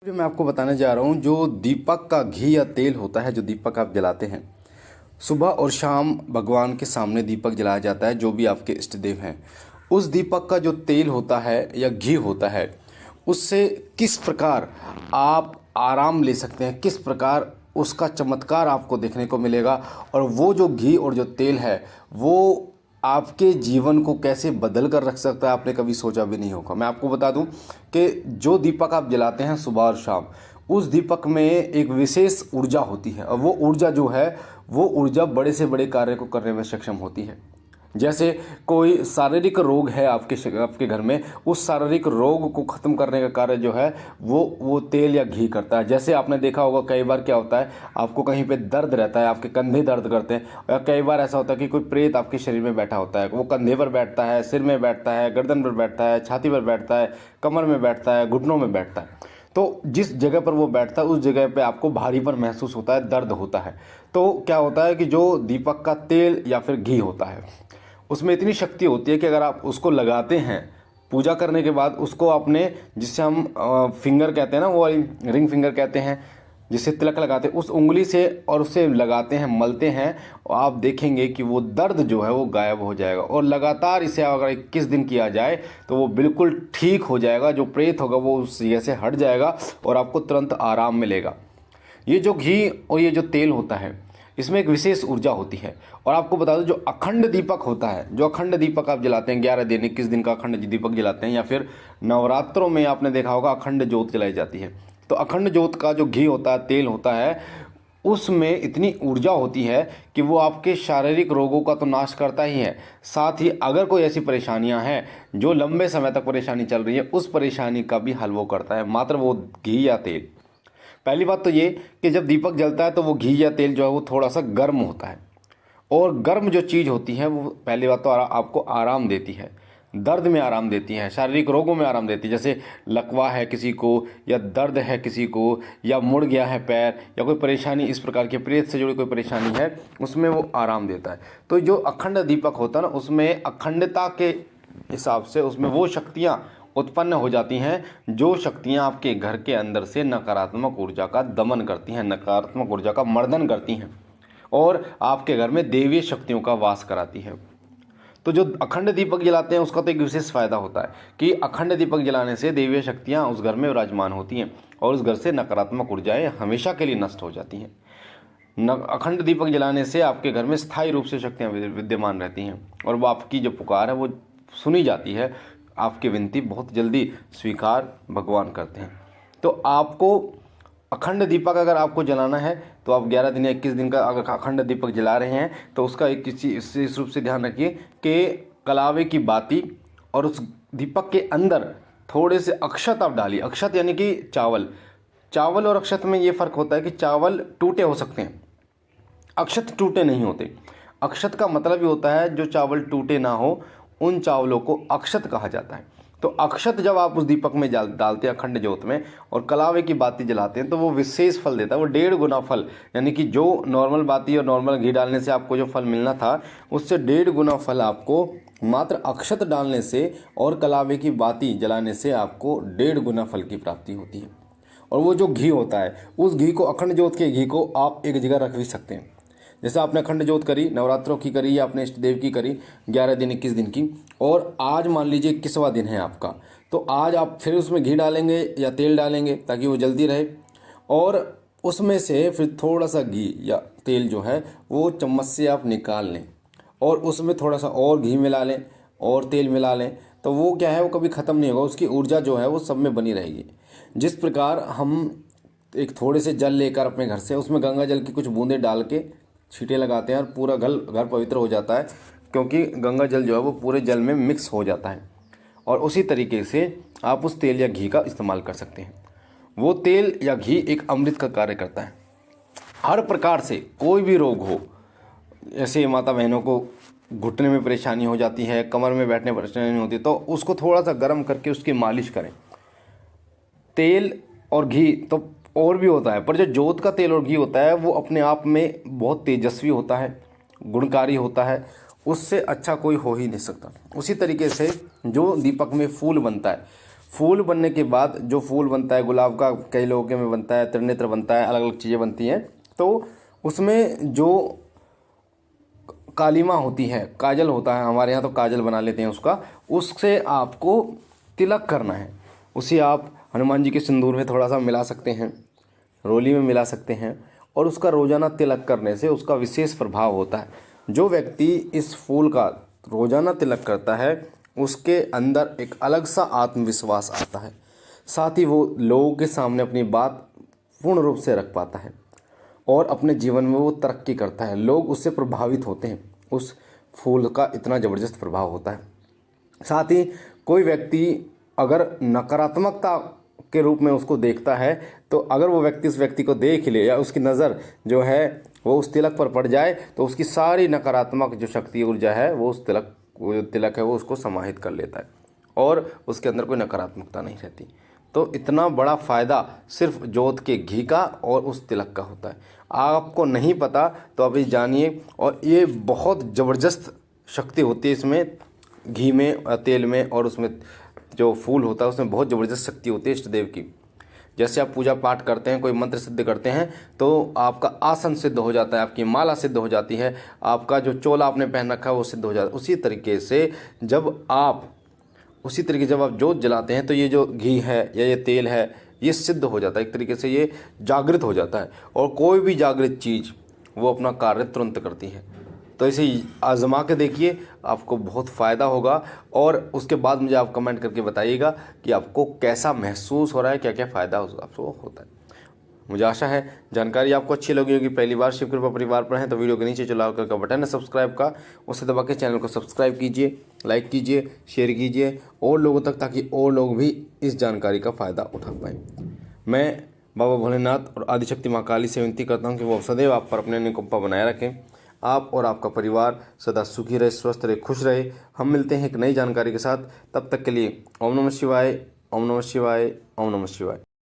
जो मैं आपको बताने जा रहा हूँ, जो दीपक का घी या तेल होता है, जो दीपक आप जलाते हैं, सुबह और शाम भगवान के सामने दीपक जलाया जाता है। जो भी आपके इष्ट देव हैं, उस दीपक का जो तेल होता है या घी होता है, उससे किस प्रकार आप आराम ले सकते हैं, किस प्रकार उसका चमत्कार आपको देखने को मिलेगा। और वो जो घी और जो तेल है, वो आपके जीवन को कैसे बदल कर रख सकता है, आपने कभी सोचा भी नहीं होगा। मैं आपको बता दूं कि जो दीपक आप जलाते हैं सुबह और शाम, उस दीपक में एक विशेष ऊर्जा होती है, और वो ऊर्जा जो है, वो ऊर्जा बड़े से बड़े कार्य को करने में सक्षम होती है। जैसे कोई शारीरिक रोग है आपके घर में, उस शारीरिक रोग को ख़त्म करने का कार्य जो है वो तेल या घी करता है। जैसे आपने देखा होगा, कई बार क्या होता है, आपको कहीं पे दर्द रहता है, आपके कंधे दर्द करते हैं, या कई बार ऐसा होता है कि कोई प्रेत आपके शरीर में बैठा होता है। वो कंधे पर बैठता है, सिर में बैठता है, गर्दन पर बैठता है, छाती पर बैठता है, कमर में बैठता है, घुटनों में बैठता है। तो जिस जगह पर वो बैठता है, उस जगह पे आपको भारीपन महसूस होता है, दर्द होता है। तो क्या होता है कि जो दीपक का तेल या फिर घी होता है, उसमें इतनी शक्ति होती है कि अगर आप उसको लगाते हैं पूजा करने के बाद, उसको अपने, जिससे हम फिंगर कहते हैं ना, वो रिंग फिंगर कहते हैं, जिससे तिलक लगाते हैं, उस उंगली से, और उसे लगाते हैं, मलते हैं, और आप देखेंगे कि वो दर्द जो है वो गायब हो जाएगा। और लगातार इसे अगर 21 दिन किया जाए तो वो बिल्कुल ठीक हो जाएगा। जो प्रेत होगा वो उस जगह से हट जाएगा और आपको तुरंत आराम मिलेगा। ये जो घी और ये जो तेल होता है, इसमें एक विशेष ऊर्जा होती है। और आपको बता दो, जो अखंड दीपक होता है, जो अखंड दीपक आप जलाते हैं, 11 दिन 21 दिन का अखंड दीपक जलाते हैं, या फिर नवरात्रों में आपने देखा होगा अखंड ज्योत जलाई जाती है। तो अखंड ज्योत का जो घी होता है, तेल होता है, उसमें इतनी ऊर्जा होती है कि वो आपके शारीरिक रोगों का तो नाश करता ही है, साथ ही अगर कोई ऐसी परेशानियां हैं जो लंबे समय तक परेशानी चल रही है, उस परेशानी का भी हल वो करता है, मात्र वो घी या तेल। पहली बात तो ये कि जब दीपक जलता है तो वो घी या तेल जो है वो थोड़ा सा गर्म होता है, और गर्म जो चीज़ होती है वो पहली बात तो आपको आराम देती है, दर्द में आराम देती है, शारीरिक रोगों में आराम देती है। जैसे लकवा है किसी को, या दर्द है किसी को, या मुड़ गया है पैर, या कोई परेशानी इस प्रकार के प्रेत से जुड़ी कोई परेशानी है, उसमें वो आराम देता है। तो जो अखंड दीपक होता है ना, उसमें अखंडता के हिसाब से उसमें वो शक्तियाँ उत्पन्न हो जाती हैं, जो शक्तियाँ आपके घर के अंदर से नकारात्मक ऊर्जा का दमन करती हैं, नकारात्मक ऊर्जा का मर्दन करती हैं, और आपके घर में देवीय शक्तियों का वास कराती है। तो जो अखंड दीपक जलाते हैं उसका तो एक विशेष फायदा होता है कि अखंड दीपक जलाने से देवीय शक्तियाँ उस घर में विराजमान होती हैं, और उस घर से नकारात्मक ऊर्जाएं हमेशा के लिए नष्ट हो जाती हैं। अखंड दीपक जलाने से आपके घर में स्थायी रूप से शक्तियाँ विद्यमान रहती हैं, और वो आपकी जो पुकार है वो सुनी जाती है, आपकी विनती बहुत जल्दी स्वीकार भगवान करते हैं। तो आपको अखंड दीपक अगर आपको जलाना है, तो आप 11 दिन या 21 दिन का अगर अखंड दीपक जला रहे हैं, तो उसका एक इस रूप से ध्यान रखिए कि कलावे की बाती, और उस दीपक के अंदर थोड़े से अक्षत आप डालिए। अक्षत यानी कि चावल। चावल और अक्षत में ये फ़र्क होता है कि चावल टूटे हो सकते हैं, अक्षत टूटे नहीं होते। अक्षत का मतलब ये होता है जो चावल टूटे ना हो, उन चावलों को अक्षत कहा जाता है। तो अक्षत जब आप उस दीपक में डालते हैं अखंड ज्योत में, और कलावे की बाती जलाते हैं, तो वो विशेष फल देता है, वो 1.5 गुना फल, यानी कि जो नॉर्मल बाती और नॉर्मल घी डालने से आपको जो फल मिलना था, उससे 1.5 गुना फल आपको मात्र अक्षत डालने से और कलावे की बाती जलाने से आपको 1.5 गुना फल की प्राप्ति होती है। और वो जो घी होता है, उस घी को, अखंड ज्योत के घी को आप एक जगह रख भी सकते हैं। जैसे आपने अखंड ज्योत करी, नवरात्रों की करी, या अपने इष्ट देव की करी 11 दिन 21 दिन की, और आज मान लीजिए 21वां दिन है आपका, तो आज आप फिर उसमें घी डालेंगे या तेल डालेंगे ताकि वो जल्दी रहे, और उसमें से फिर थोड़ा सा घी या तेल जो है वो चम्मच से आप निकाल लें, और उसमें थोड़ा सा और घी मिला लें और तेल मिला लें। तो वो क्या है, वो कभी ख़त्म नहीं होगा, उसकी ऊर्जा जो है वो सब में बनी रहेगी। जिस प्रकार हम एक थोड़े से जल लेकर अपने घर से उसमें गंगा जल की कुछ बूंदें डाल के छींटे लगाते हैं, और पूरा घर पवित्र हो जाता है, क्योंकि गंगा जल जो है वो पूरे जल में मिक्स हो जाता है। और उसी तरीके से आप उस तेल या घी का इस्तेमाल कर सकते हैं। वो तेल या घी एक अमृत का कार्य करता है। हर प्रकार से कोई भी रोग हो, ऐसे माता बहनों को घुटने में परेशानी हो जाती है, कमर में बैठने में परेशानी होती है, तो उसको थोड़ा सा गर्म करके उसकी मालिश करें। तेल और घी तो और भी होता है, पर जो जोत का तेल और घी होता है वो अपने आप में बहुत तेजस्वी होता है, गुणकारी होता है, उससे अच्छा कोई हो ही नहीं सकता। उसी तरीके से जो दीपक में फूल बनता है, फूल बनने के बाद जो फूल बनता है गुलाब का, कई लोगों के में बनता है, त्रिनेत्र बनता है, अलग अलग चीज़ें बनती हैं। तो उसमें जो कालीमा होती है, काजल होता है, हमारे यहाँ तो काजल बना लेते हैं उसका, उससे आपको तिलक करना है। उसे आप हनुमान जी के सिंदूर में थोड़ा सा मिला सकते हैं, रोली में मिला सकते हैं, और उसका रोज़ाना तिलक करने से उसका विशेष प्रभाव होता है। जो व्यक्ति इस फूल का रोज़ाना तिलक करता है उसके अंदर एक अलग सा आत्मविश्वास आता है, साथ ही वो लोगों के सामने अपनी बात पूर्ण रूप से रख पाता है और अपने जीवन में वो तरक्की करता है। लोग उससे प्रभावित होते हैं, उस फूल का इतना ज़बरदस्त प्रभाव होता है। साथ ही कोई व्यक्ति अगर नकारात्मकता के रूप में उसको देखता है, तो अगर वो व्यक्ति उस व्यक्ति को देख ले या उसकी नज़र जो है वो उस तिलक पर पड़ जाए, तो उसकी सारी नकारात्मक जो शक्ति ऊर्जा है वो उस तिलक, वो जो तिलक है वो उसको समाहित कर लेता है और उसके अंदर कोई नकारात्मकता नहीं रहती। तो इतना बड़ा फ़ायदा सिर्फ जोत के घी का और उस तिलक का होता है। आपको नहीं पता तो अभी जानिए, और ये बहुत ज़बरदस्त शक्ति होती है इसमें, घी में, तेल में, और उसमें जो फूल होता है उसमें बहुत ज़बरदस्त शक्ति होती है इष्ट देव की। जैसे आप पूजा पाठ करते हैं, कोई मंत्र सिद्ध करते हैं, तो आपका आसन सिद्ध हो जाता है, आपकी माला सिद्ध हो जाती है, आपका जो चोला आपने पहन रखा है वो सिद्ध हो जाता है। उसी तरीके से जब आप जोत जलाते हैं तो ये जो घी है या ये तेल है ये सिद्ध हो जाता है, एक तरीके से ये जागृत हो जाता है, और कोई भी जागृत चीज़ वो अपना कार्य तुरंत करती है। तो इसे आजमा के देखिए, आपको बहुत फ़ायदा होगा, और उसके बाद मुझे आप कमेंट करके बताइएगा कि आपको कैसा महसूस हो रहा है, क्या क्या फ़ायदा आपको होता है। मुझे आशा है जानकारी आपको अच्छी लगी होगी। पहली बार शिव कृपा परिवार पर हैं तो वीडियो के नीचे जो लाल कलर का बटन है सब्सक्राइब का, उसे दबा के चैनल को सब्सक्राइब कीजिए, लाइक कीजिए, शेयर कीजिए और लोगों तक, ताकि और लोग भी इस जानकारी का फ़ायदा उठा पाएँ। मैं बाबा भोलेनाथ और आदिशक्ति माँ काली से विनती करता हूँ कि वो सदैव आप पर अपने अनुकंपा बनाए रखें, आप और आपका परिवार सदा सुखी रहे, स्वस्थ रहे, खुश रहे। हम मिलते हैं एक नई जानकारी के साथ, तब तक के लिए ओम नमः शिवाय, ओम नमः शिवाय, ओम नमः शिवाय।